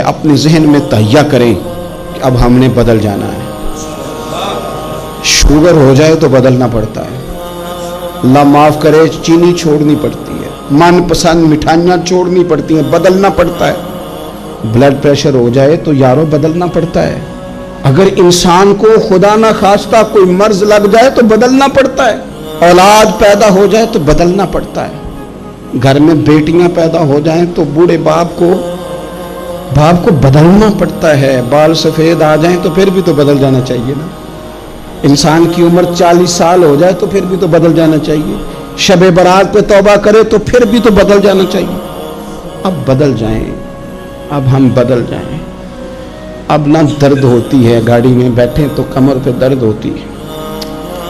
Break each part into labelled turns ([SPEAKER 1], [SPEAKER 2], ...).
[SPEAKER 1] اپنے ذہن میں تہیہ کریں کہ اب ہم نے بدل جانا ہے. شوگر ہو جائے تو بدلنا پڑتا ہے, اللہ معاف کرے چینی چھوڑنی پڑتی ہے, من پسند مٹھائیاں چھوڑنی پڑتی ہیں, بدلنا پڑتا ہے. بلڈ پریشر ہو جائے تو یارو بدلنا پڑتا ہے. اگر انسان کو خدا نہ خواستہ کوئی مرض لگ جائے تو بدلنا پڑتا ہے. اولاد پیدا ہو جائے تو بدلنا پڑتا ہے. گھر میں بیٹیاں پیدا ہو جائیں تو بوڑھے باپ کو بدلنا پڑتا ہے. بال سفید آ جائیں تو پھر بھی تو بدل جانا چاہیے نا. انسان کی عمر 40 سال ہو جائے تو پھر بھی تو بدل جانا چاہیے. شب برات پہ توبہ کرے تو پھر بھی تو بدل جانا چاہیے. اب بدل جائیں, اب ہم بدل جائیں. اب نہ درد ہوتی ہے, گاڑی میں بیٹھیں تو کمر پہ درد ہوتی ہے.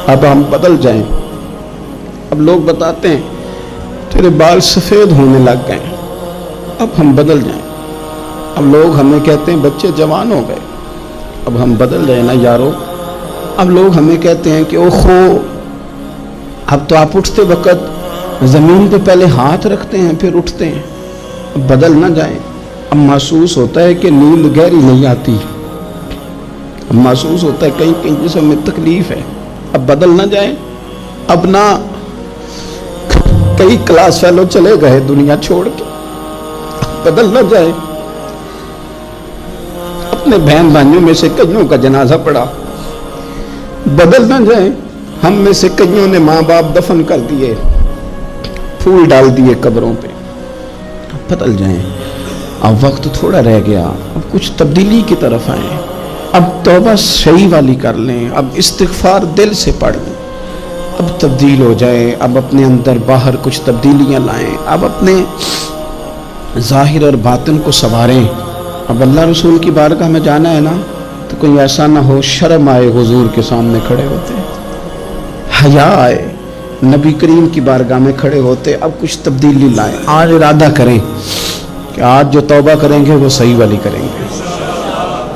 [SPEAKER 1] اب ہم بدل جائیں. اب لوگ بتاتے ہیں تیرے بال سفید ہونے لگ گئے, اب ہم بدل جائیں. اب لوگ ہمیں کہتے ہیں بچے جوان ہو گئے, اب ہم بدل جائیں نا یارو. اب لوگ ہمیں کہتے ہیں کہ اوہو اب تو آپ اٹھتے وقت زمین پہ پہلے ہاتھ رکھتے ہیں پھر اٹھتے ہیں. اب بدل نہ جائیں. اب محسوس ہوتا ہے کہ نیند گہری نہیں آتی, اب محسوس ہوتا ہے کہیں کہیں جسم میں تکلیف ہے. اب بدل نہ جائیں. اب نہ کئی کلاس فیلو چلے گئے دنیا چھوڑ کے, بدل نہ جائیں. اپنے بہن بھائیوں میں سے کئیوں کا جنازہ پڑا, بدل نہ جائیں. ہم میں سے کئیوں نے ماں باپ دفن کر دیے, پھول ڈال دیے قبروں پہ. بدل جائیں. اب وقت تھوڑا رہ گیا, اب کچھ تبدیلی کی طرف آئیں. اب توبہ صحیح والی کر لیں, اب استغفار دل سے پڑھ لیں. اب تبدیل ہو جائیں. اب اپنے اندر باہر کچھ تبدیلیاں لائیں. اب اپنے ظاہر اور باطن کو سنواریں. اب اللہ رسول کی بارگاہ میں جانا ہے نا تو کوئی ایسا نہ ہو شرم آئے حضور کے سامنے کھڑے ہوتے, حیا آئے نبی کریم کی بارگاہ میں کھڑے ہوتے. اب کچھ تبدیلی لائیں. آج ارادہ کریں کہ آج جو توبہ کریں گے وہ صحیح والی کریں گے.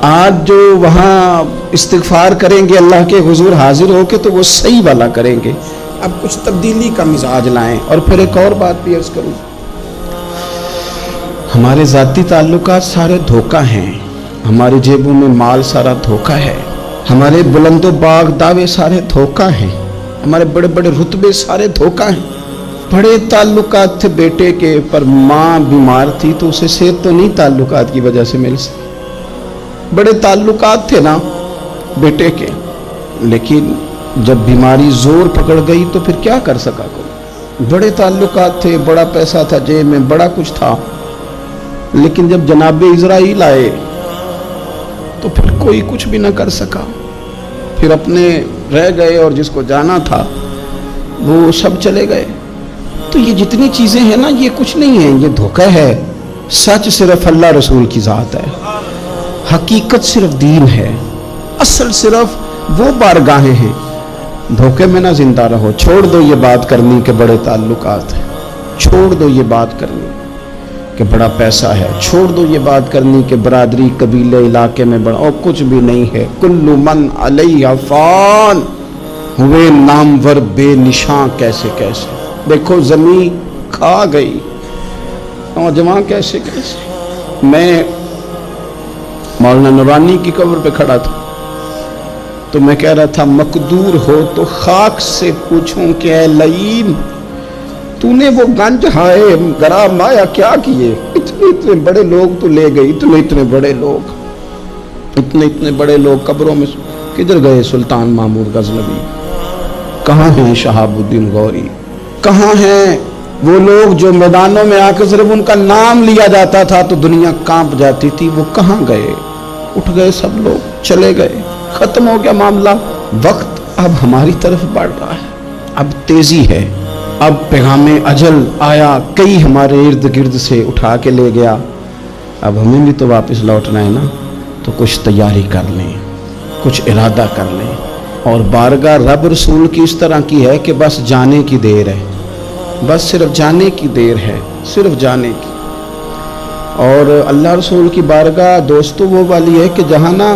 [SPEAKER 1] آج جو وہاں استغفار کریں گے اللہ کے حضور حاضر ہو کے تو وہ صحیح والا کریں گے. اب کچھ تبدیلی کا مزاج لائیں. اور پھر ایک اور بات بھی عرض کروں, ہمارے ذاتی تعلقات سارے دھوکہ ہیں. ہماری جیبوں میں مال سارا دھوکہ ہے. ہمارے بلند و باغ دعوے سارے دھوکہ ہیں. ہمارے بڑے بڑے رتبے سارے دھوکہ ہیں. بڑے تعلقات تھے بیٹے کے, پر ماں بیمار تھی تو اسے صحت تو نہیں تعلقات کی وجہ سے مل سکی. بڑے تعلقات تھے نا بیٹے کے, لیکن جب بیماری زور پکڑ گئی تو پھر کیا کر سکا کوئی. بڑے تعلقات تھے, بڑا پیسہ تھا جیب میں, بڑا کچھ تھا, لیکن جب جناب اسرائیل آئے تو پھر کوئی کچھ بھی نہ کر سکا. پھر اپنے رہ گئے اور جس کو جانا تھا وہ سب چلے گئے. تو یہ جتنی چیزیں ہیں نا یہ کچھ نہیں ہیں, یہ دھوکہ ہے. سچ صرف اللہ رسول کی ذات ہے, حقیقت صرف دین ہے, اصل صرف وہ بارگاہیں ہیں. دھوکے میں نہ زندہ رہو. چھوڑ دو یہ بات کرنی کہ بڑے تعلقات ہیں, چھوڑ دو یہ بات کرنی کہ بڑا پیسہ ہے, چھوڑ دو یہ بات کرنی کہ برادری قبیلے علاقے میں بڑا, اور کچھ بھی نہیں ہے. کل من علیہ فان, ہوئے نامور بے نشاں کیسے کیسے. دیکھو زمین کھا گئی, نوجوان کیسے کیسے. میں مولانا نورانی کی قبر پہ کھڑا تھا تو میں کہہ رہا تھا مقدور ہو تو خاک سے پوچھوں کہ اے لعین تو نے وہ گنج ہائے گرا مایا کیا کیے. اتنے بڑے لوگ تو لے گئی, اتنے بڑے لوگ, اتنے بڑے لوگ قبروں میں کدھر گئے. سلطان محمود غزنوی کہاں ہیں, شہاب الدین غوری کہاں ہیں. وہ لوگ جو میدانوں میں آ کے صرف ان کا نام لیا جاتا تھا تو دنیا کانپ جاتی تھی, وہ کہاں گئے. اٹھ گئے سب لوگ, چلے گئے, ختم ہو گیا معاملہ. وقت اب ہماری طرف بڑھ رہا ہے, اب تیزی ہے, اب پیغام اجل آیا, کئی ہمارے ارد گرد سے اٹھا کے لے گیا. اب ہمیں بھی تو واپس لوٹنا ہے نا, تو کچھ تیاری کر لیں, کچھ ارادہ کر لیں. اور بارگاہ رب رسول کی اس طرح کی ہے کہ بس جانے کی دیر ہے, بس صرف جانے کی دیر ہے, صرف جانے کی. اور اللہ رسول کی بارگاہ دوستو وہ والی ہے کہ جہاں نا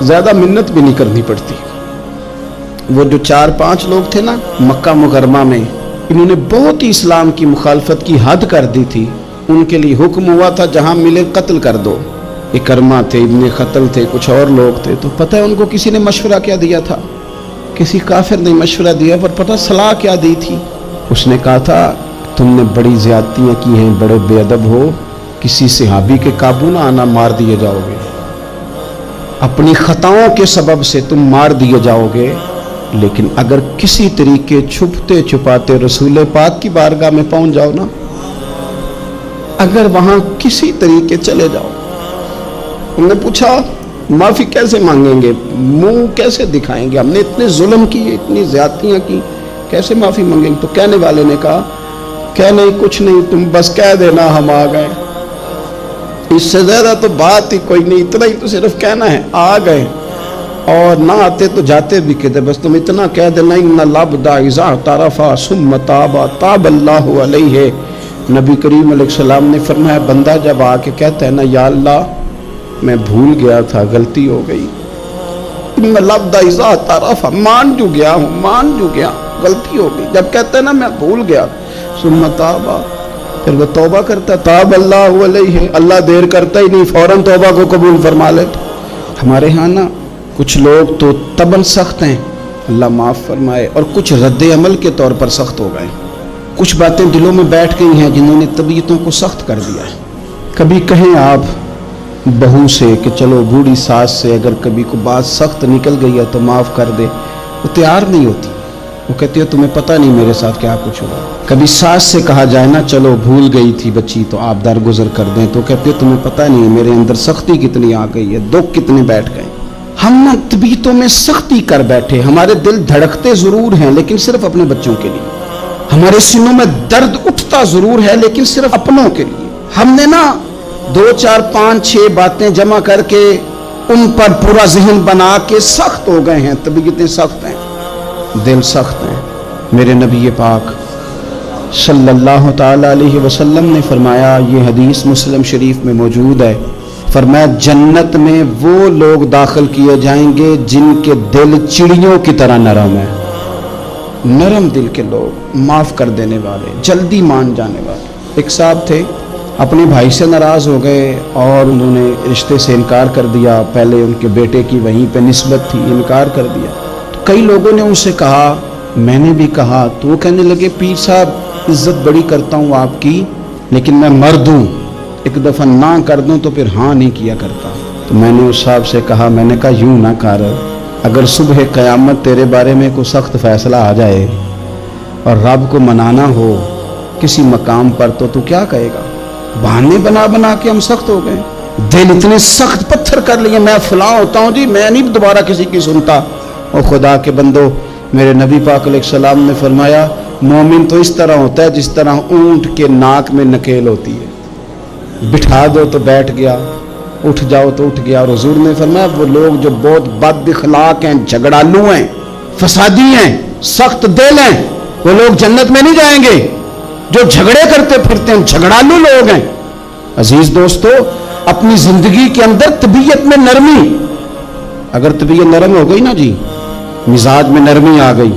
[SPEAKER 1] زیادہ منت بھی نہیں کرنی پڑتی. وہ جو 4-5 لوگ تھے نا مکہ مکرمہ میں, انہوں نے بہت ہی اسلام کی مخالفت کی حد کر دی تھی. ان کے لیے حکم ہوا تھا جہاں ملے قتل کر دو, इकरमा थे, इब्ने खतल थे, कुछ और लोग थे। तो पता है उनको किसी ने मशवरा क्या दिया था? किसी काफिर ने मशवरा दिया, पर पता सलाह क्या दी थी? उसने कहा था तुमने बड़ी ज्यादतियां की हैं, बड़े बेअदब हो, किसी सहाबी के काबू ना आना, मार दिए जाओगे। अपनी खताओं के सबब से तुम मार दिए जाओगे, लेकिन अगर किसी तरीके छुपते छुपाते रसूल पाक की बारगाह में पहुंच जाओ ना, अगर वहां किसी तरीके चले जाओ। उन्होंने पूछा माफी कैसे मांगेंगे, मुंह कैसे दिखाएंगे, हमने इतने जुल्म किए, इतनी ज्यादतियां की, कैसे माफी मांगेंगे? तो कहने वाले ने कहा क्या नहीं, कुछ नहीं, तुम बस कह देना हम आ गए। इससे ज्यादा तो बात ही कोई नहीं, इतना ही तो सिर्फ कहना है आ गए, और ना आते तो जाते भी किधर, बस तुम इतना कह देना इन्ना लब्दा इज़ा तारफा सुम्मा ताबा ताबल्लाहु अलैहि। नबी करीम अलैहिस्सलाम ने फरमाया बंदा जब आके कहता है ना या अल्लाह मैं भूल गया था, गलती हो गई, इन्ना लब्दा इज़ा तारफा, मान जू गया हूँ, मान जू गया, गलती हो गई, जब कहता है ना मैं भूल गया, सुम्मा ताबा, फिर वो तौबा करता, ताबल्लाहु अलैहि, अल्लाह देर करता ही नहीं, फौरन तौबा को कबूल फरमा लेता। हमारे यहाँ ना कुछ लोग तो तबन सख्त हैं, अल्लाह माफ़ फरमाए, और कुछ रद्द अमल के तौर पर सख्त हो गए। कुछ बातें दिलों में बैठ गई हैं जिन्होंने तबीयतों को सख्त कर दिया है। कभी कहें आप बहू से कि चलो बूढ़ी सास से अगर कभी को बात सख्त निकल गई है तो माफ़ कर दे, वो तैयार नहीं होती, वो कहती है तुम्हें पता नहीं मेरे साथ क्या कुछ हुआ। कभी सास से कहा जाए ना चलो भूल गई थी बच्ची तो आप दरगुजर कर दें, तो कहती है तुम्हें पता नहीं मेरे अंदर सख्ती कितनी आ गई है, दुख कितने बैठ गए। हम ना तबीयतों में सख्ती कर बैठे, हमारे दिल धड़कते जरूर हैं लेकिन सिर्फ अपने बच्चों के लिए, हमारे सीनों में दर्द उठता जरूर है लेकिन सिर्फ अपनों के लिए। हमने ना 2 4 5 6 बातें जमा करके उन पर पूरा जहन बना के सख्त हो गए हैं, तबीयतें सख्त हैं, दिल सख्त हैं। मेरे नबी पाक सल्लल्लाहु ताला अलैहि वसल्लम ने फरमाया, ये हदीस मुस्लिम शरीफ में मौजूद है, फरमाया जन्नत में वो लोग दाखिल किए जाएंगे जिनके दिल चिड़ियों की तरह नरम है। नरम दिल के लोग, माफ़ कर देने वाले, जल्दी मान जाने वाले। एक साहब थे, अपने भाई से नाराज़ हो गए और उन्होंने रिश्ते से इनकार कर दिया, पहले उनके बेटे की वहीं पे निस्बत थी, इनकार कर दिया। तो कई लोगों ने उनसे कहा, मैंने भी कहा, तो वो कहने लगे पीर साहब इज्जत बड़ी करता हूँ आपकी, लेकिन मैं मर्द हूँ, एक दफ़ा ना कर दूँ तो फिर हाँ नहीं किया करता। तो मैंने उस साहब से कहा, मैंने कहा यूँ ना कर, अगर सुबह क़यामत तेरे बारे में कोई सख्त फैसला आ जाए और रब को मनाना हो किसी मकाम पर, तो तू क्या कहेगा? बहाने बना बना के हम सख्त हो गए, दिल इतने सख्त पत्थर कर लिए, मैं फलां होता हूँ जी, मैं नहीं दोबारा किसी की सुनता। और खुदा के बंदो, मेरे नबी पाक अलैहिस्सलाम ने फरमाया मोमिन तो इस तरह होता है जिस तरह ऊंट के नाक में नकेल होती है, बिठा दो तो बैठ गया, उठ जाओ तो उठ गया। और हुजूर ने फरमाया वो लोग जो बहुत बद इखलाक हैं, झगड़ालू हैं, फसादी हैं, सख्त दिल हैं, वो लोग जन्नत में नहीं जाएंगे। जो झगड़े करते फिरते हैं, झगड़ालू लोग हैं। अजीज दोस्तों, अपनी जिंदगी के अंदर तबीयत में नरमी, अगर तबीयत नरम हो गई ना जी, मिजाज में नरमी आ गई,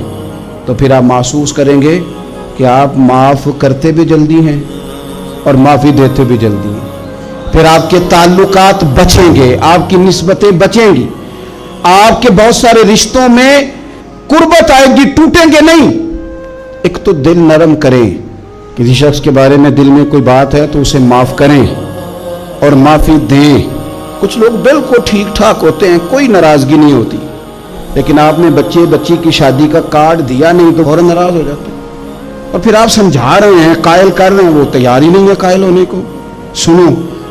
[SPEAKER 1] तो फिर आप महसूस करेंगे कि आप माफ़ करते भी जल्दी हैं और माफ़ी देते भी जल्दी हैं। फिर आपके ताल्लुकात बचेंगे, आपकी निस्बतें बचेंगी, आपके बहुत सारे रिश्तों में कुर्बत आएगी, टूटेंगे नहीं। एक तो दिल नरम करें, किसी शख्स के बारे में दिल में कोई बात है तो उसे माफ़ करें और माफ़ी दें। कुछ लोग बिल्कुल ठीक ठाक होते हैं, कोई नाराज़गी नहीं होती, लेकिन आपने बच्ची की शादी का कार्ड दिया नहीं तो फौरन नाराज़ हो जाते, और फिर आप समझा रहे हैं, कायल कर रहे हैं, वो तैयार ही नहीं है कायल होने को। सुनो,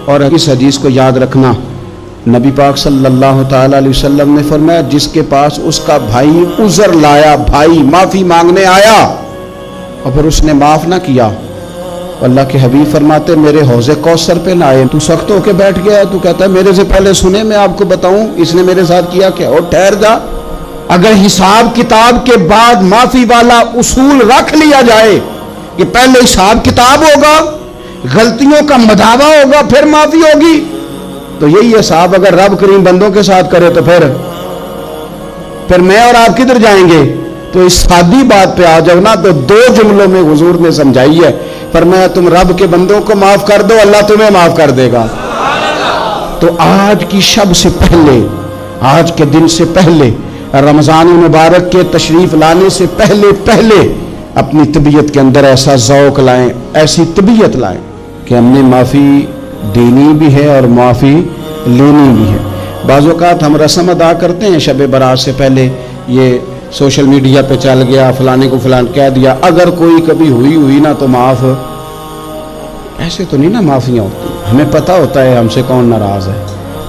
[SPEAKER 1] और इस हदीस को याद रखना, नबी पाक सल्लल्लाहु ताला अलैहि वसल्लम ने फरमाया जिसके पास उसका भाई उज़र लाया, भाई माफ़ी मांगने आया और फिर उसने माफ़ ना किया, अल्लाह के हबीब फरमाते मेरे हौज़े कौसर पे ना आए, तू सख्त होके बैठ गया, तू कहता है मेरे से पहले सुने, मैं आपको बताऊं इसने मेरे साथ किया क्या, और ठहर जा। अगर हिसाब किताब के बाद माफ़ी वाला उसूल रख लिया जाए कि पहले हिसाब किताब होगा, गलतियों का मदावा होगा, फिर माफ़ी होगी, तो यही हिसाब अगर रब करीम बंदों के साथ करे तो फिर मैं और आप किधर जाएंगे। तो इस सादी बात पे आ जाओ ना, तो 2 जुमलों में हुजूर ने समझाई है, फरमाया तुम रब के बंदों को माफ कर दो, अल्लाह तुम्हें माफ कर देगा। तो आज की शब से पहले, आज के दिन से पहले, रमज़ान मुबारक के तशरीफ लाने से पहले पहले अपनी तबीयत के अंदर ऐसा ज़ौक़ लाएं, ऐसी तबीयत लाएं कि हमने माफ़ी देनी भी है और माफ़ी लेनी भी है। बाज़ औक़ात हम रस्म अदा करते हैं शब बारात से पहले, ये सोशल मीडिया पे चल गया, फलाने को फलान कह दिया, अगर कोई कभी हुई ना तो माफ़। ऐसे तो नहीं ना माफ़ियाँ होती। हमें पता होता है हमसे कौन नाराज़ है,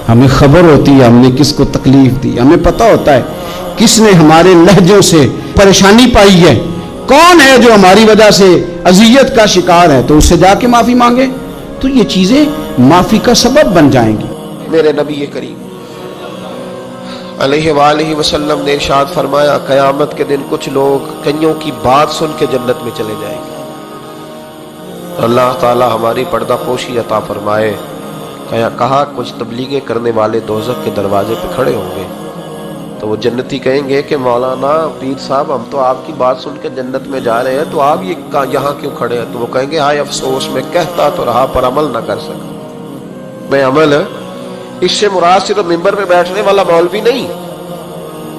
[SPEAKER 1] हमें खबर होती है हमने किसको तकलीफ़ दी, हमें पता होता है किसने हमारे लहजों से परेशानी पाई है, कौन है जो हमारी वजह से अजियत का शिकार है, तो उससे जाके माफ़ी मांगे तो ये चीज़ें माफ़ी का सबब बन जाएंगी।
[SPEAKER 2] मेरे नबी करीम अलैहि वसल्लम ने इरशाद फरमाया, क़यामत के दिन कुछ लोग कईयों की बात सुन के जन्नत में चले जाएंगे। अल्लाह ताला हमारी पर्दा पोशी अता फरमाए। कहा कुछ तबलीगें करने वाले दोज़ख के दरवाजे पे खड़े होंगे तो वो जन्नती कहेंगे कि मौलाना पीर साहब, हम तो आपकी बात सुन के जन्नत में जा रहे हैं, तो आप ये यहाँ क्यों खड़े हैं? तो वो कहेंगे हाय अफसोस, मैं कहता तो रहा पर अमल ना कर सका। मैं अमल, इससे मुराद सिर्फ मिंबर पे बैठने वाला मौलवी नहीं,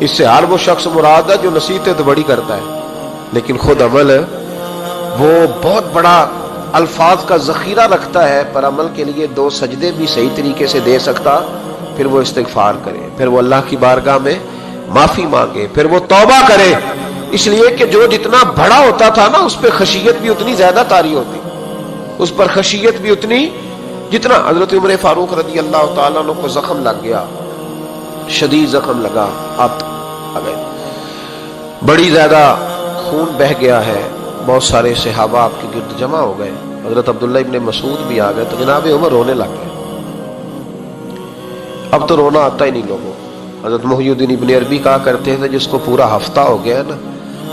[SPEAKER 2] इससे हर वो शख्स मुराद है जो नसीहतें तो बड़ी करता है लेकिन खुद अमल वो बहुत बड़ा अल्फाज का ज़ख़ीरा रखता है, पर अमल के लिए 2 सजदे भी सही तरीके से दे सकता, फिर वो इस्तिग़फ़ार करे, फिर वो अल्लाह की बारगाह में माफ़ी मांगे, फिर वो तौबा करे। इसलिए कि जो जितना बड़ा होता था ना उस पर खशियत भी उतनी ज़्यादा तारी होती, उस पर खशियत भी उतनी, जितना हज़रत उमर फ़ारूक रज़ी अल्लाह ताला अन्हु को ज़ख्म लग गया, शदीद ज़ख्म लगा, आप आ गए, बड़ी ज़्यादा खून बह गया है, बहुत सारे सहाबा आपके गिर्द जमा हो गए, हज़रत अब्दुल्ला इब्न मसूद भी आ गए, तो जनाब उमर रोने लग गए। अब तो रोना आता ही नहीं लोगों। हज़रत मुहय्यिद्दीन इब्न अरबी कहा करते थे जिसको पूरा हफ्ता हो गया है ना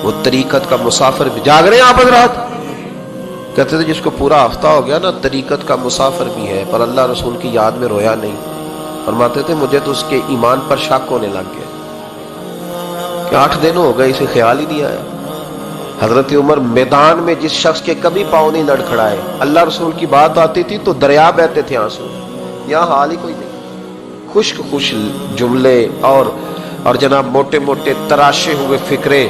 [SPEAKER 2] वो तरीकत का मुसाफिर भी, जाग रहे हैं आप हज़रात, कहते थे जिसको पूरा हफ्ता हो गया ना तरीकत का मुसाफिर भी है, पर अल्लाह रसूल की याद में रोया नहीं। फरमाते थे मुझे तो उसके ईमान पर शक होने लग गया कि 8 दिन हो गए इसे ख्याल ही नहीं आया। हजरत उमर मैदान में जिस शख्स के कभी पाँव नहीं लड़खड़ाए, अल्लाह रसूल की बात आती थी तो दरिया बहते थे आंसू, यहाँ हाल ही कोई नहीं, खुश्क खुश जुमले और जनाब मोटे मोटे तराशे हुए फिक्रे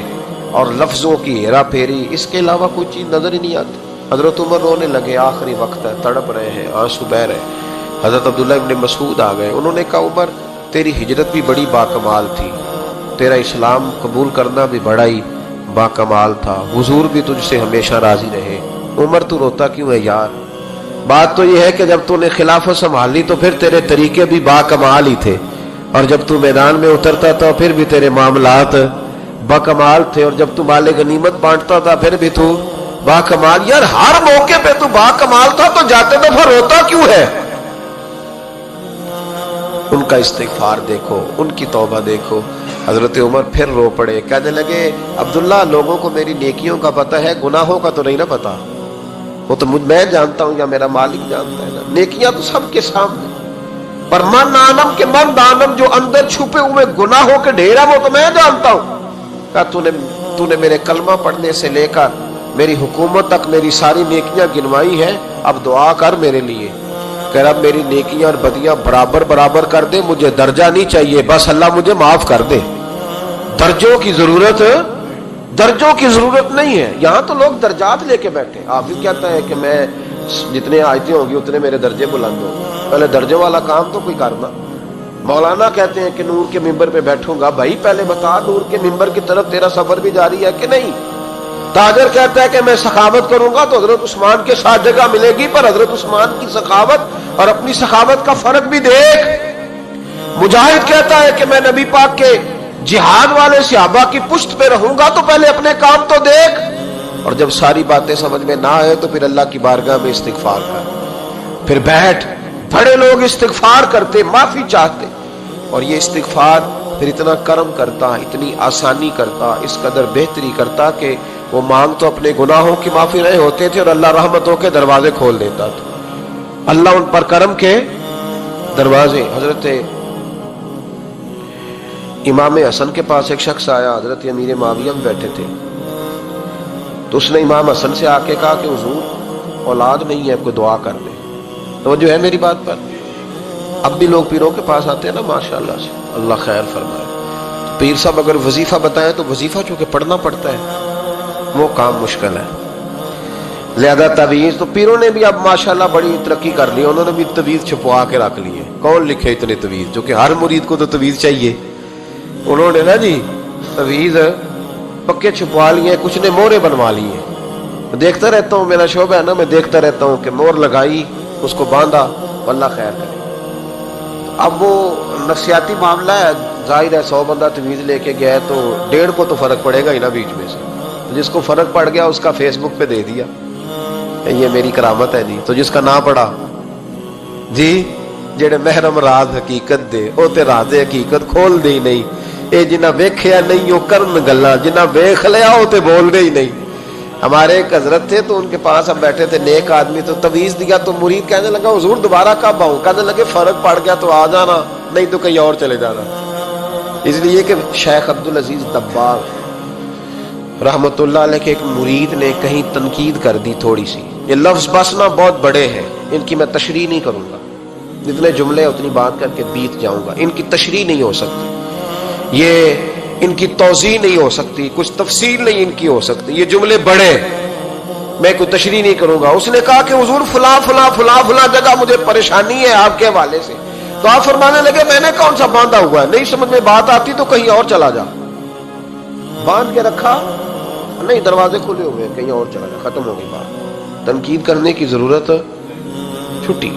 [SPEAKER 2] और लफ्जों की हेरा फेरी, इसके अलावा कोई चीज नजर ही नहीं आती। हजरत उमर रोने लगे, आखिरी वक्त है, तड़प रहे हैं, आंसू बह रहे। हजरत अब्दुल्ला इब्न मसूद आ गए, उन्होंने कहा उमर तेरी हिजरत भी बड़ी बाकमाल थी, तेरा इस्लाम कबूल करना भी बड़ा ही बाकमाल था, हुजूर भी तुझसे हमेशा राजी रहे। उमर तू रोता क्यों है यार? बात तो यह है कि जब तूने खिलाफत संभाली तो फिर तेरे तरीके भी बाकमाल ही थे, और जब तू मैदान में उतरता था फिर भी तेरे मामलात बाकमाल थे, और जब तू माले गनीमत बांटता था फिर भी तू बाकमाल। यार हर मौके पे तू बाकमाल था तो जाते दफा रोता क्यों है? उनका इस्तिग़फ़ार देखो, उनकी तौबा देखो। हजरत उमर फिर रो पड़े, कहने लगे अब्दुल्ला लोगों को मेरी नेकियों का पता है, गुनाहों का तो नहीं ना पता। वो तो मैं जानता हूं या मेरा मालिक जानता है ना, नेकियां तो सबके सामने, पर मन आनम के मन दानम जो अंदर छुपे हुए गुनाहों के ढेर है वो तो मैं जानता हूं। कहा तूने मेरे कलमा पढ़ने से लेकर मेरी हुकूमत तक मेरी सारी नेकियां गिनवाई है, अब दुआ कर मेरे लिए। कह रहा मेरी नेकियां और बदियां बराबर बराबर कर दे, मुझे दर्जा नहीं चाहिए, बस अल्लाह मुझे माफ कर दे। दर्जों की जरूरत नहीं है। यहां तो लोग दर्जात लेके बैठे। आप भी कहता है कि मैं जितने आयतें होंगी उतने मेरे दर्जे बुलंद हो, पहले दर्जे वाला काम तो कोई करना। मौलाना कहते हैं कि नूर के मिंबर पे बैठूंगा, भाई पहले बता नूर के मिंबर की तरफ तेरा सफर भी जारी है कि नहीं। ताजर कहता है कि मैं सखावत करूंगा तो हजरत उस्मान के साथ जगह मिलेगी, पर हजरत उस्मान की सखावत और अपनी सखावत का फर्क भी देख। मुजाहिद कहता है कि मैं नबी पाक के जिहाद वाले सहाबा की पुश्त पे रहूंगा तो पहले अपने काम तो देख, और जब सारी बातें समझ में ना आए तो फिर अल्लाह की बारगाह में इस्तिग़फ़ार कर, फिर बैठ। बड़े लोग इस्तिग़फ़ार करते, माफी चाहते, और ये इस्तिग़फ़ार फिर इतना करम करता, इतनी आसानी करता, इस कदर बेहतरी करता कि वो मांग तो अपने गुनाहों की माफी रहे होते थे और अल्लाह रहमतों के दरवाजे खोल देता था। अल्लाह उन पर करम के दरवाजे। हजरत इमाम हसन के पास एक शख्स आया, हजरत अमीर मुआविया में बैठे थे, तो उसने इमाम हसन से आके कहा कि हुजूर औलाद नहीं है, कोई दुआ कर दे। तो जो है मेरी बात पर اب بھی لوگ پیروں کے پاس آتے ہیں نا ماشاءاللہ سے، اللہ خیر فرمائے. پیر صاحب اگر وظیفہ بتائیں تو وظیفہ چونکہ پڑھنا پڑتا ہے وہ کام مشکل ہے. لہذا تعویذ تو پیروں نے بھی اب ماشاءاللہ بڑی ترقی کر لی، انہوں نے بھی تعویذ چھپوا کے رکھ لی ہے. کون لکھے اتنے تعویذ، جو کہ ہر مرید کو تو تعویذ چاہیے. انہوں نے نا جی تعویذ پکے چھپوا لیے، کچھ نے مورے بنوا لی ہیں. دیکھتا رہتا ہوں، میرا شعبہ ہے نا، میں دیکھتا رہتا ہوں کہ مور لگائی، اس کو باندھا، اللہ خیر کرے. اب وہ نفسیاتی معاملہ ہے، ظاہر ہے 100 بندہ تعویذ لے کے گیا ہے تو 1.5 کو تو فرق پڑے گا ہی نا بیچ میں سے. جس کو فرق پڑ گیا اس کا فیس بک پہ دے دیا یہ میری کرامت ہے جی. تو جس کا نہ پڑا جی، جڑے محرم راز حقیقت دے او تے راز حقیقت کھول دے ہی نہیں. اے جنہ ویکھیا نہیں او کرن گلاں، جنہ ویکھ لیا او تے بول دے ہی نہیں. ہمارے ایک حضرت تھے تو ان کے پاس ہم بیٹھے تھے، نیک آدمی، تو تعویذ دیا تو مرید کہنے لگا حضور دوبارہ کب آؤں؟ کہنے لگے فرق پڑ گیا تو آ جانا، نہیں تو کہیں اور چلے جانا. اس لیے کہ شیخ عبدالعزیز دباغ رحمت اللہ علیہ کے ایک مرید نے کہیں تنقید کر دی تھوڑی سی. یہ لفظ بس نا بہت بڑے ہیں، ان کی میں تشریح نہیں کروں گا، جتنے جملے اتنی بات کر کے بیت جاؤں گا. ان کی تشریح نہیں ہو سکتی، یہ ان کی توضیح نہیں ہو سکتی، کچھ تفصیل نہیں ان کی ہو سکتی. یہ جملے بڑے، میں کوئی تشریح نہیں کروں گا. اس نے کہا کہ حضور فلاں فلاں فلاں فلاں جگہ مجھے پریشانی ہے آپ کے حوالے سے. تو آپ فرمانے لگے میں نے کون سا باندھا ہوا ہے، نہیں سمجھ میں بات آتی تو کہیں اور چلا جا. باندھ کے رکھا نہیں، دروازے کھلے ہوئے، کہیں اور چلا جا، ختم ہو گئی بات. تنقید کرنے کی ضرورت چھٹی.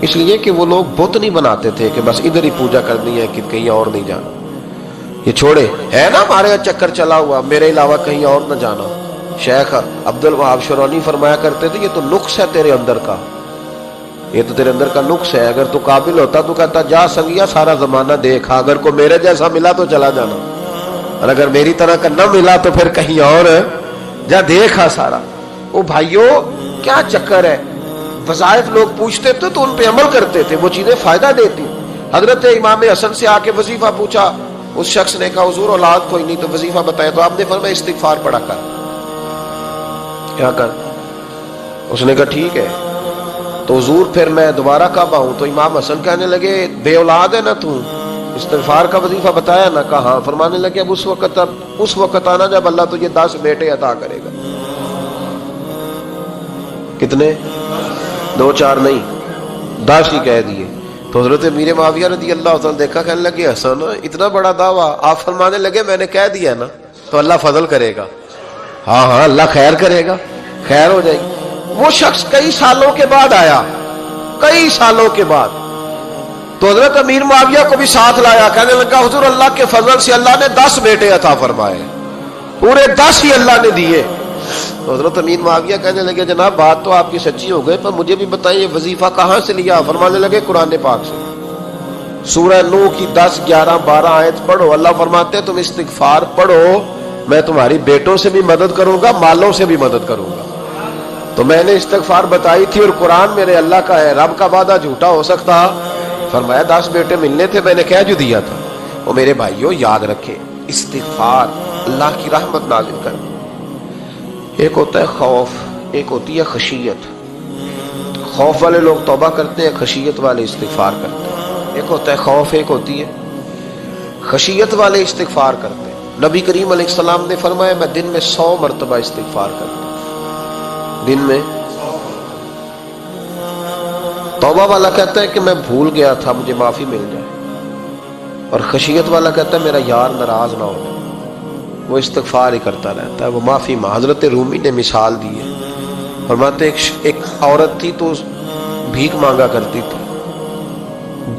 [SPEAKER 2] اس لیے کہ وہ لوگ بت نہیں بناتے تھے کہ بس ادھر ہی پوجا کرنی ہے کہ کہیں اور نہیں جانا. یہ چھوڑے ہے نا ہمارے چکر چلا ہوا، میرے علاوہ کہیں اور نہ جانا. شیخ عبد الوہاب شرونی فرمایا کرتے تھے یہ تو نقص ہے تیرے اندر کا، یہ تو تیرے اندر کا نقص ہے. اگر تو قابل ہوتا تو کہتا جا سنگیا سارا زمانہ دیکھا، اگر کوئی میرے جیسا ملا تو چلا جانا، اور اگر میری طرح کا نہ ملا تو پھر کہیں اور جا دیکھا سارا. او بھائیو کیا چکر ہے؟ وظائف لوگ پوچھتے تھے تو ان پہ عمل کرتے تھے، وہ چیزیں فائدہ دیتی. حضرت امام حسن سے آ کے وظیفہ پوچھا، اس شخص نے کہا حضور اولاد کوئی نہیں تو وظیفہ بتائے. تو آپ نے فرمایا استغفار پڑھا کر. کیا کر؟ اس نے کہا ٹھیک ہے. تو حضور پھر میں دوبارہ کب آؤں؟ تو امام حسن کہنے لگے بے اولاد ہے نا تو، استغفار کا وظیفہ بتایا نا؟ کہا ہاں. فرمانے لگے اب اس وقت آنا جب اللہ تجھے 10 بیٹے عطا کرے گا. کتنے؟ 2 4 نہیں، 10 ہی کہہ دیے. تو حضرت امیر معاویہ رضی اللہ تعالیٰ دیکھا، کہنے لگے حسن اتنا بڑا دعویٰ. آپ فرمانے لگے میں نے کہہ دیا نا تو اللہ فضل کرے گا. ہاں ہاں اللہ خیر کرے گا، خیر ہو جائے گی. وہ شخص کئی سالوں کے بعد آیا، کئی سالوں کے بعد. تو حضرت امیر معاویہ کو بھی ساتھ لایا، کہنے لگا حضور اللہ کے فضل سے اللہ نے 10 بیٹے عطا فرمائے، پورے 10 ہی اللہ نے دیے. تو حضرت امیر معاویہ کہنے لگے جناب بات تو آپ کی سچی ہو گئی، پر مجھے بھی بتائیے وظیفہ کہاں سے لیا؟ فرمانے لگے قرآن پاک سے. سورہ نوح کی 10 11 12 آیت پڑھو. اللہ فرماتے ہیں تم استغفار پڑھو، میں تمہاری بیٹوں سے بھی مدد کروں گا، مالوں سے بھی مدد کروں گا. تو میں نے استغفار بتائی تھی اور قرآن میرے اللہ کا ہے، رب کا وعدہ جھوٹا ہو سکتا؟ فرمایا 10 بیٹے ملنے تھے، میں نے کہہ جو دیا تھا. وہ میرے بھائیوں یاد رکھیں، استغفار اللہ کی رحمت نازل کر. ایک ہوتا ہے خوف، ایک ہوتی ہے خشیت. خوف والے لوگ توبہ کرتے ہیں، خشیت والے استغفار کرتے ہیں. ایک ہوتا ہے خوف، ایک ہوتی ہے خشیت والے استغفار کرتے ہیں. نبی کریم علیہ السلام نے فرمایا میں دن میں 100 مرتبہ استغفار کرتا ہوں. دن میں توبہ والا کہتا ہے کہ میں بھول گیا تھا مجھے معافی مل جائے، اور خشیت والا کہتا ہے میرا یار ناراض نہ ہو جائے، وہ استغفار ہی کرتا رہتا ہے، وہ معافی. حضرت رومی نے مثال دی ہے، فرماتے ایک عورت تھی تو بھیک مانگا کرتی تھی.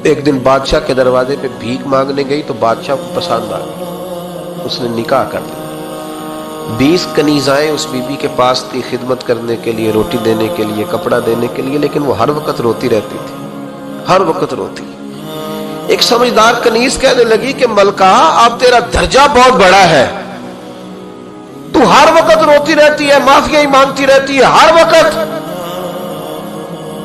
[SPEAKER 2] ایک دن بادشاہ کے دروازے پہ بھیک مانگنے گئی تو بادشاہ کو پسند آ گئی، اس نے نکاح کر دیا. 20 کنیزائیں اس بی بی کے پاس تھی خدمت کرنے کے لیے، روٹی دینے کے لیے، کپڑا دینے کے لیے، لیکن وہ ہر وقت روتی رہتی تھی، ہر وقت روتی. ایک سمجھدار کنیز کہنے لگی کہ ملکہ اب تیرا درجہ بہت بڑا ہے، تو ہر وقت روتی رہتی ہے، معافیاں ہی مانگتی رہتی ہے ہر وقت،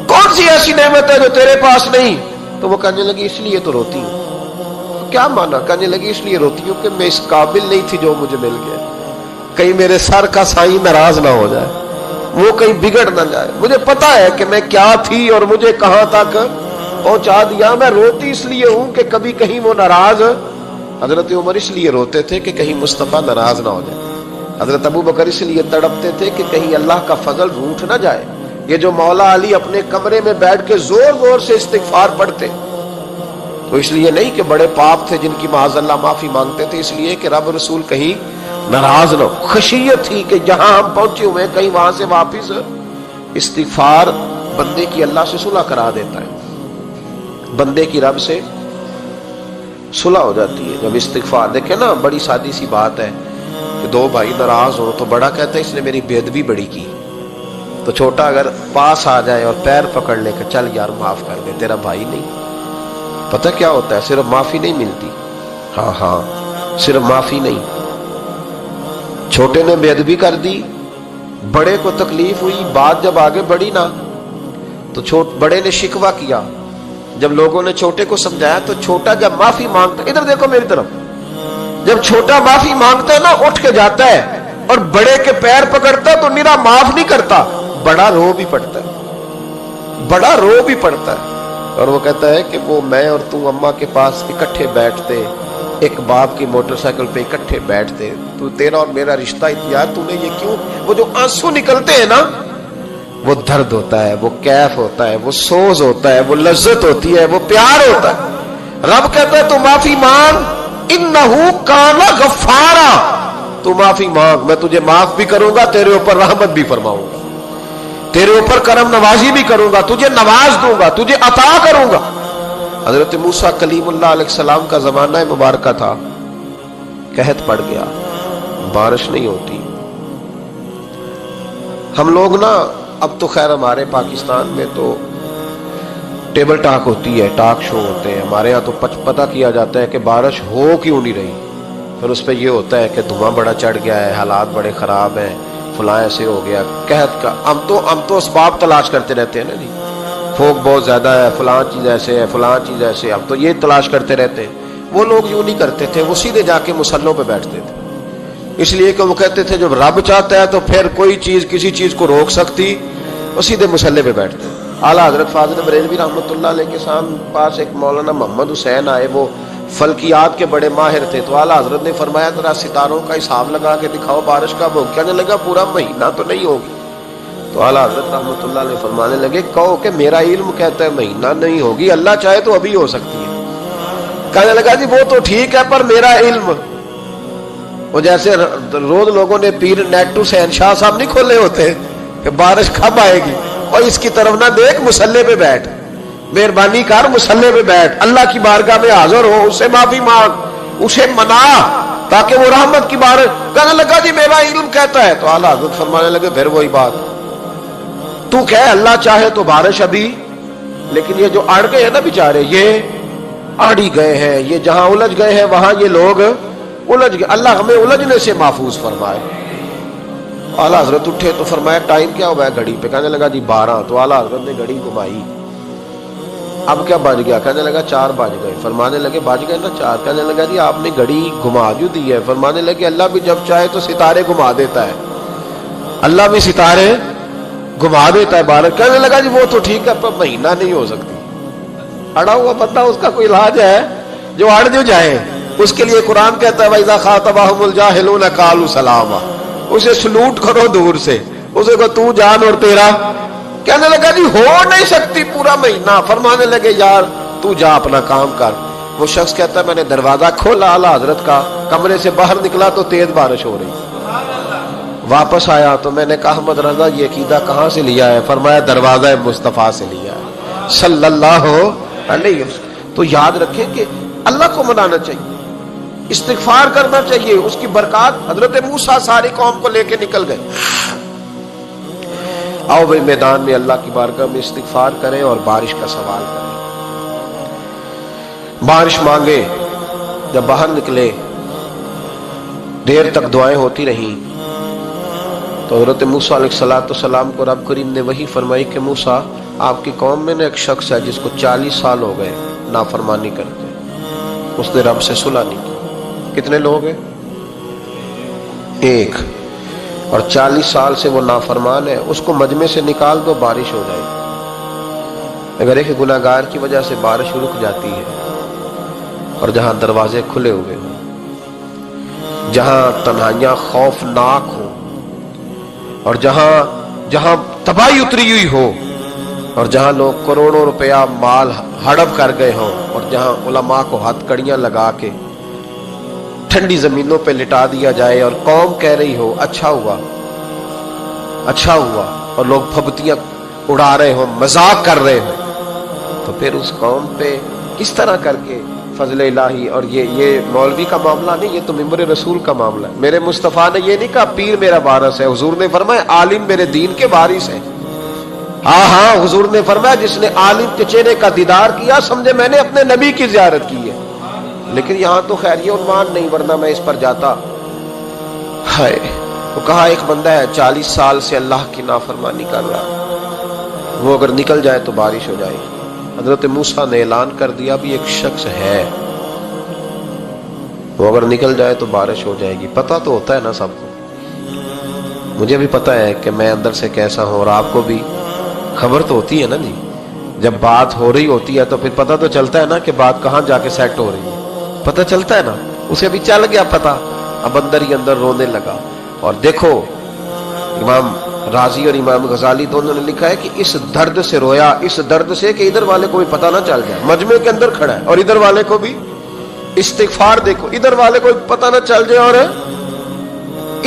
[SPEAKER 2] کون سی ایسی نعمت ہے جو تیرے پاس نہیں؟ تو وہ کہنے لگی اس لیے تو روتی ہوں. کیا مانا؟ کہنے لگی اس لیے روتی ہوں کہ میں اس قابل نہیں تھی جو مجھے مل گیا، کہیں میرے سر کا سائیں ناراض نہ ہو جائے، وہ کہیں بگڑ نہ جائے. مجھے پتا ہے کہ میں کیا تھی اور مجھے کہاں تک पहुंचा दिया। मैं रोती इसलिए हूं कि कभी कहीं वो नाराज, हजरत उमर इसलिए रोते थे कि कहीं मुस्तफा नाराज ना हो जाए, हजरत अबू बकर इसलिए तड़पते थे कि कहीं अल्लाह का फजल रूठ ना जाए। ये जो मौला अली अपने कमरे में बैठ के जोर जोर से इस्तिगफार पढ़ते, तो इसलिए नहीं कि बड़े पाप थे जिनकी माज़अल्लाह माफी मांगते थे, इसलिए कि रब रसूल कहीं नाराज न हो। खशियत थी कि जहां हम पहुंचे हुए कहीं वहां से वापिस इस्तिगफार बंदे की अल्लाह से सुलह करा देता है, बंदे की रब से सुलह हो जाती है जब इस्तिगफार। देखे ना, बड़ी सादी सी बात है कि दो भाई नाराज हो तो बड़ा कहता है इसने मेरी बेअदबी बड़ी की, तो छोटा अगर पास आ जाए और पैर पकड़ ले कि चल यार माफ कर दे, तेरा भाई नहीं। पता क्या होता है, सिर्फ माफी नहीं मिलती, हाँ सिर्फ माफी नहीं, छोटे ने बेअदबी कर दी, बड़े को तकलीफ हुई, बात जब आगे बढ़ी ना तो बड़े ने शिकवा किया। जब लोगों ने छोटे को समझाया तो छोटा जब माफी मांगता, इधर देखो मेरी तरफ, जब छोटा माफी मांगता है ना उठ के जाता है और बड़े के पैर पकड़ता है तो निरा माफ नहीं करता, बड़ा रो भी पड़ता है, बड़ा रो भी पड़ता है। और वो कहता है कि वो मैं और तू अम्मा के पास इकट्ठे बैठते, एक बाप की मोटरसाइकिल पे इकट्ठे बैठते, तू तेरा और मेरा रिश्ता यार तूने ये क्यों, वो जो आंसू निकलते हैं ना वो दर्द होता है, वो कैफ होता है, वो सोज होता है, वो लज्जत होती है, वो प्यार होता है। रब कहता है तू माफी मांग, इन्नहू काना गफ्फारा, तू माफी मांग, मैं तुझे माफ भी करूंगा, तेरे ऊपर रहमत भी फरमाऊंगा, तेरे ऊपर करम नवाजी भी करूंगा, तुझे नवाज दूंगा, तुझे अता करूंगा। हजरत मूसा कलीमुल्लाह अलैहिस्सलाम का जमाना मुबारक था, कहत पड़ गया, बारिश नहीं होती। हम लोग ना, अब तो खैर हमारे पाकिस्तान में तो टेबल टॉक होती है, टॉक शो होते हैं, हमारे यहाँ तो पता किया जाता है कि बारिश हो क्यों नहीं रही, फिर उस पर यह होता है कि धुआं बड़ा चढ़ गया है, हालात बड़े खराब हैं, फलां ऐसे हो गया, कहत का हम तो असबाब तलाश करते रहते हैं ना जी, फोक बहुत ज्यादा है, फलां चीज ऐसे है, फलां चीज ऐसे, अब तो ये तलाश करते रहते हैं। वो लोग यूं नहीं करते थे, वो सीधे जाके मुसल्लों पे बैठते थे, इसलिए कि वो कहते थे जब रब चाहता है तो फिर कोई चीज किसी चीज को रोक सकती, वो सीधे मुसल्ले पे बैठते। आला हजरत फाजिल बरेलवी रहमतुल्लाह अलैह के पास एक मौलाना मोहम्मद हुसैन आए, वो फल्कियात के बड़े माहिर थे, तो आला हजरत ने फरमाया जरा सितारों का हिसाब लगा के दिखाओ बारिश कब होगी। कहने लगा पूरा महीना तो नहीं होगी। तो आला हजरत रहमतुल्लाह अलैह फरमाने लगे कहो कि मेरा इल्म कहता है महीना नहीं होगी, अल्लाह चाहे तो अभी हो सकती है। कहने लगा जी वो तो ठीक है पर मेरा इल्म, वो जैसे रोज लोगों ने पीर नेटू शहनशाह साहब नहीं खोले होते कि बारिश कब आएगी, और इसकी तरफ ना देख, मुसल्ले पे बैठ, मेहरबानी कर मुसल्ले पे बैठ, अल्लाह की बारगाह में हाजिर हो, उससे माफी मांग, उसे मना ताकि वो रहमत की बारिश। कहने लगा जी मेरा इल्म कहता है। तो आला हज़रत फरमाने लगे फिर वही बात, तू कह अल्लाह चाहे तो बारिश अभी, लेकिन ये जो अड़ गए हैं ना बेचारे, ये अड़ ही गए हैं, ये जहां उलझ गए हैं वहां ये लोग उलझ गए, अल्लाह हमें उलझने से महफूज फरमाए। आला हजरत उठे तो फरमाया टाइम क्या हुआ है घड़ी पे। कहने लगा जी 12। तो आला हजरत ने घड़ी घुमाई, अब क्या बज गया? कहने लगा 4 बज गए। फरमाने लगे बज गए ना 4। कहने लगा जी आपने घड़ी घुमा क्यों दी है? फरमाने लगे अल्लाह भी जब चाहे तो सितारे घुमा देता है, अल्लाह भी सितारे घुमा देता है बाहर। कहने लगा जी वो तो ठीक है पर महीना नहीं हो सकती। अड़ा हुआ बंदा, उसका कोई इलाज है? जो अड़ जो जाए उसके लिए कुरान कहता है वइज़ा खातबहुमुल जाहिलून क़ालू सलामा, उसे सलूट करो दूर से, उसे को तू जान और तेरा। कहने लगा जी हो नहीं सकती पूरा महीना। फरमाने लगे यार तू जा अपना काम कर। वो शख्स कहता है मैंने दरवाजा खोला आला हजरत का, कमरे से बाहर निकला तो तेज बारिश हो रही। वापस आया तो मैंने कहा अहमद रजा ये अकीदा कहां से लिया है? फरमाया दरवाजा मुस्तफा से लिया है सल्लल्लाहु अलैहि वसल्लम। तो याद रखें कि अल्लाह को मनाना चाहिए, इस्तिगफार करना चाहिए, उसकी बरकत। हजरत मूसा सारी कौम को लेके निकल गए। आओ भाई मैदान में अल्लाह की बारगाह में इस्तिगफार करें और बारिश का सवाल करें, बारिश मांगे। जब बाहर निकले देर तक दुआएं होती रही तो हजरत मूसा अलैहिस्सलाम को रब करीम ने वही फरमाई कि मूसा आपकी कौम में ना एक शख्स है जिसको 40 साल हो गए नाफरमानी करते, उसने रब से सुलह नहीं की। कितने लोग हैं? एक। और 40 साल से वो नाफरमान है, उसको मजमे से निकाल दो बारिश हो जाएगी। اگر ایک گناہگار کی وجہ سے بارش رک جاتی ہے اور جہاں دروازے کھلے ہوئے ہوں، جہاں تنہائیاں خوفناک ہوں، اور جہاں تباہی اتری ہوئی ہو، اور جہاں لوگ کروڑوں روپیہ مال ہڑپ کر گئے ہوں، اور جہاں علماء کو ہاتھ کڑیاں لگا کے ٹھنڈی زمینوں پہ لٹا دیا جائے اور قوم کہہ رہی ہو اچھا ہوا اچھا ہوا، اور لوگ پھبتیاں اڑا رہے ہوں، مذاق کر رہے ہوں، تو پھر اس قوم پہ کس طرح کر کے فضل الہی؟ اور یہ مولوی کا معاملہ نہیں، یہ تو ممبر رسول کا معاملہ ہے۔ میرے مصطفیٰ نے یہ نہیں کہا پیر میرا وارث ہے، حضور نے فرمایا عالم میرے دین کے وارث ہے۔ ہاں حضور نے فرمایا جس نے عالم کے چہرے کا دیدار کیا سمجھے میں نے اپنے نبی کی زیارت کی ہے۔ لیکن یہاں تو خیر یہ عنوان نہیں، ورنہ میں اس پر جاتا۔ ہائے، وہ کہا ایک بندہ ہے 40 سال سے اللہ کی نافرمانی کر رہا، وہ اگر نکل جائے تو بارش ہو جائے گی۔ حضرت موسیٰ نے اعلان کر دیا بھی ایک شخص ہے، وہ اگر نکل جائے تو بارش ہو جائے گی۔ پتہ تو ہوتا ہے نا سب کو، مجھے بھی پتہ ہے کہ میں اندر سے کیسا ہوں، اور آپ کو بھی خبر تو ہوتی ہے نا جی۔ جب بات ہو رہی ہوتی ہے تو پھر پتہ تو چلتا ہے نا کہ بات کہاں جا کے سیٹ ہو رہی ہے، پتہ چلتا ہے نا۔ اسے بھی چل گیا پتہ، اب اندر ہی اندر رونے لگا۔ اور دیکھو امام رازی اور امام غزالی دونوں نے لکھا ہے کہ اس درد سے رویا، اس درد سے کہ ادھر والے کو بھی پتہ نہ چل جائے، مجمع کے اندر کھڑا ہے اور ادھر والے کو بھی استغفار، دیکھو ادھر والے کو بھی پتہ نہ چل جائے اور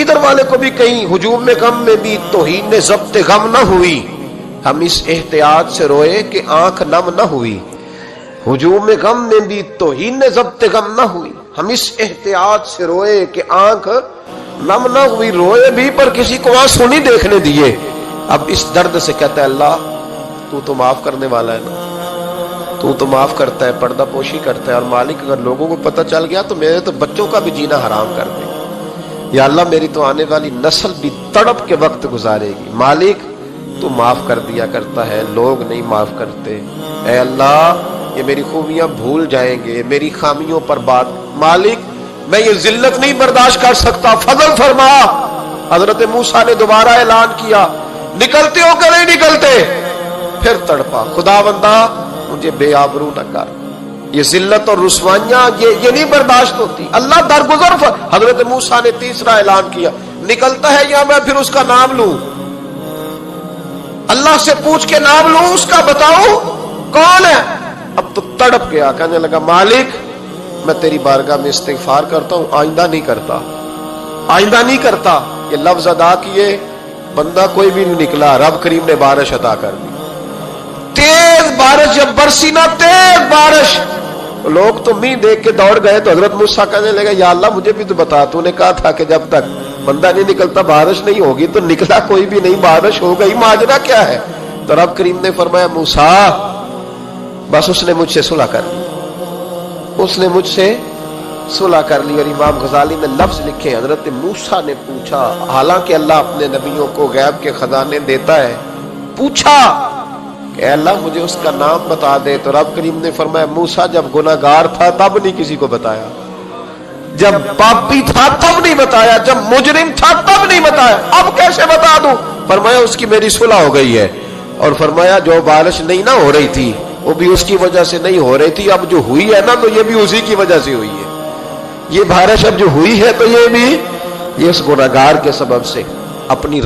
[SPEAKER 2] ادھر والے کو بھی کہیں ہجوم میں غم میں بھی توہین نے ضبط غم نہ ہوئی۔ ہم اس احتیاط سے روئے کہ آنکھ نم نہ ہوئی، ہجوم میں غم میں بھی توہین نے ضبط غم نہ ہوئی۔ ہم اس احتیاط سے روئے کہ آنکھ نم نہ ہوئی، روئے بھی پر کسی کو آنسو نہیں دیکھنے دیے۔ اب اس درد سے کہتا ہے اللہ تو تو معاف کرنے والا ہے نا، تو تو معاف کرتا ہے، پردہ پوشی کرتا ہے، اور مالک اگر لوگوں کو پتہ چل گیا تو میرے تو بچوں کا بھی جینا حرام کر دے، یا اللہ میری تو آنے والی نسل بھی تڑپ کے وقت گزارے گی۔ مالک تو معاف کر دیا کرتا ہے، لوگ نہیں معاف کرتے، اے اللہ یہ میری خوبیاں بھول جائیں گے، میری خامیوں پر بات، مالک میں یہ ذلت نہیں برداشت کر سکتا، فضل فرما۔ حضرت موسیٰ نے دوبارہ اعلان کیا نکلتے ہو کہ نہیں نکلتے؟ پھر تڑپا، خدا بندہ مجھے بے آبرو نہ کر، یہ ذلت اور رسوائیاں یہ نہیں برداشت ہوتی، اللہ درگزر۔ حضرت موسیٰ نے تیسرا اعلان کیا نکلتا ہے یا میں پھر اس کا نام لوں، اللہ سے پوچھ کے نام لوں اس کا، بتاؤ کون ہے؟ اب تو تڑپ گیا، کہنے لگا مالک میں تیری بارگاہ میں استغفار کرتا ہوں، آئندہ نہیں کرتا، آئندہ نہیں کرتا۔ یہ لفظ ادا کیے، بندہ کوئی بھی نہیں نکلا، رب کریم نے بارش عطا کر دی، تیز بارش جب برسی نا، تیز بارش، لوگ تو می دیکھ کے دوڑ گئے۔ تو حضرت موسیٰ کہنے لگا یا اللہ مجھے بھی تو بتا، تو نے کہا تھا کہ جب تک بندہ نہیں نکلتا بارش نہیں ہوگی، تو نکلا کوئی بھی نہیں، بارش ہو گئی، ماجرا کیا ہے؟ تو رب کریم نے فرمایا موسیٰ بس اس نے مجھ سے صلح کر لی، اس نے مجھ سے صلح کر لی۔ اور امام غزالی نے لفظ لکھے حضرت موسیٰ نے پوچھا، حالانکہ اللہ اپنے نبیوں کو غیب کے خزانے دیتا ہے، پوچھا کہ اے اللہ مجھے اس کا نام بتا دے، تو رب کریم نے فرمایا موسیٰ جب گناہگار تھا تب نہیں کسی کو بتایا، جب پاپی تھا تب نہیں بتایا، جب مجرم تھا تب نہیں بتایا، اب کیسے بتا دوں؟ فرمایا اس کی میری صلح ہو گئی ہے، اور فرمایا جو بارش نہیں نہ ہو رہی تھی وہ بھی اس کی وجہ سے نہیں ہو رہی تھی، اب جو ہوئی ہے نا تو یہ بھی اسی کی وجہ سے ہوئی ہے، یہ بارش اب جو ہوئی ہے تو یہ بھی یہ اس گناہگار کے سبب سے اپنی